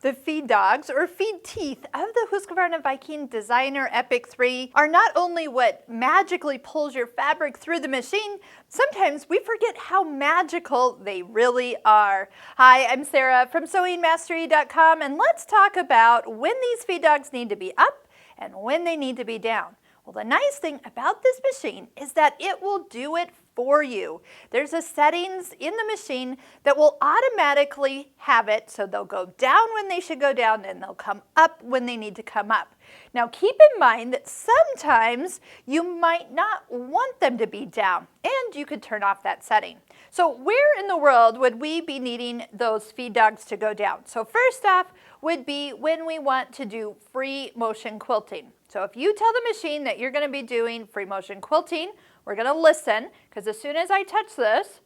The feed dogs, or feed teeth, of the Husqvarna Viking Designer Epic 3 are not only what magically pulls your fabric through the machine, sometimes we forget how magical they really are. Hi, I'm Sarah from sewingmastery.com, and let's talk about when these feed dogs need to be up and when they need to be down. Well, the nice thing about this machine is that it will do it for you. There's a settings in the machine that will automatically have it so they'll go down when they should go down and they'll come up when they need to come up. Now keep in mind that sometimes you might not want them to be down, and you could turn off that setting. So where in the world would we be needing those feed dogs to go down? So first off would be when we want to do free motion quilting. So if you tell the machine that you're going to be doing free motion quilting, we're going to listen, because as soon as I touch this,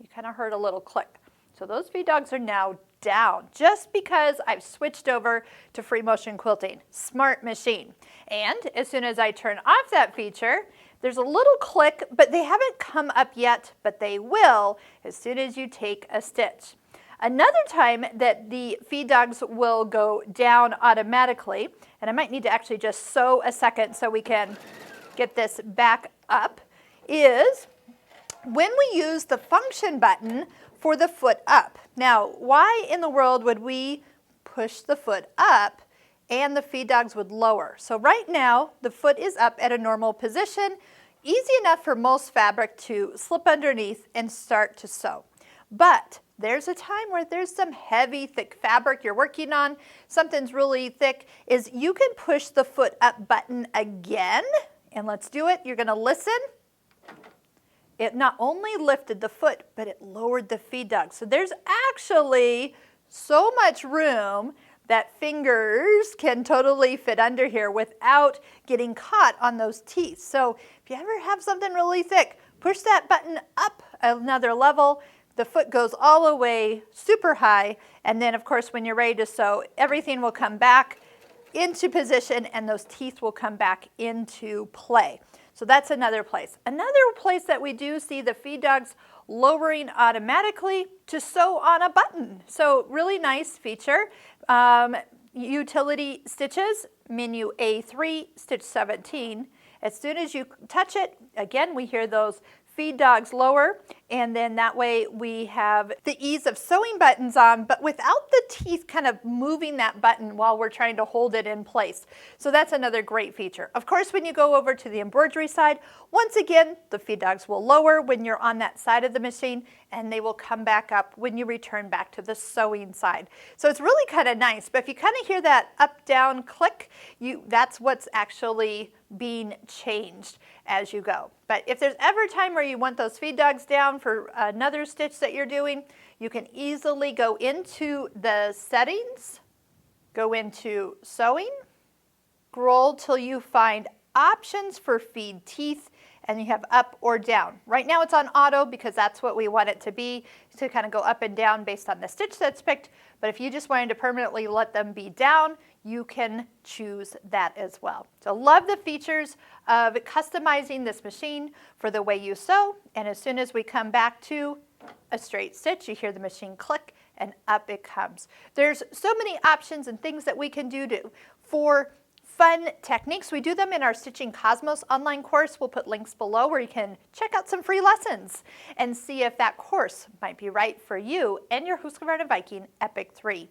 you kind of heard a little click. So those feed dogs are now down, just because I've switched over to free motion quilting. Smart machine. And as soon as I turn off that feature, there's a little click, but they haven't come up yet, but they will as soon as you take a stitch. Another time that the feed dogs will go down automatically, and I might need to actually just sew a second so we can get this back up, is when we use the function button for the foot up. Now, why in the world would we push the foot up and the feed dogs would lower? So right now, the foot is up at a normal position, easy enough for most fabric to slip underneath and start to sew. But there's a time where there's some heavy, thick fabric you're working on, something's really thick, is you can push the foot up button again, and let's do it. You're gonna listen. It not only lifted the foot, but it lowered the feed dog. So there's actually so much room that fingers can totally fit under here without getting caught on those teeth. So if you ever have something really thick, push that button up another level. The foot goes all the way super high, and then of course when you're ready to sew, everything will come back into position and those teeth will come back into play. So that's another place. Another place that we do see the feed dogs lowering automatically to sew on a button. So really nice feature. Utility stitches, menu A3, stitch 17. As soon as you touch it, again, we hear those feed dogs lower, and then that way we have the ease of sewing buttons on, but without the teeth kind of moving that button while we're trying to hold it in place. So that's another great feature. Of course, when you go over to the embroidery side, once again, the feed dogs will lower when you're on that side of the machine, and they will come back up when you return back to the sewing side. So it's really kind of nice, but if you kind of hear that up-down click, that's what's actually being changed as you go. But if there's ever a time where you want those feed dogs down for another stitch that you're doing, you can easily go into the settings, go into sewing, scroll till you find options for feed teeth, and you have up or down. Right now it's on auto because that's what we want it to be, to kind of go up and down based on the stitch that's picked. But if you just wanted to permanently let them be down, you can choose that as well. So love the features of customizing this machine for the way you sew. And as soon as we come back to a straight stitch, you hear the machine click and up it comes. There's so many options and things that we can do for fun techniques. We do them in our Stitching Cosmos online course. We'll put links below where you can check out some free lessons and see if that course might be right for you and your Husqvarna Viking Epic 3.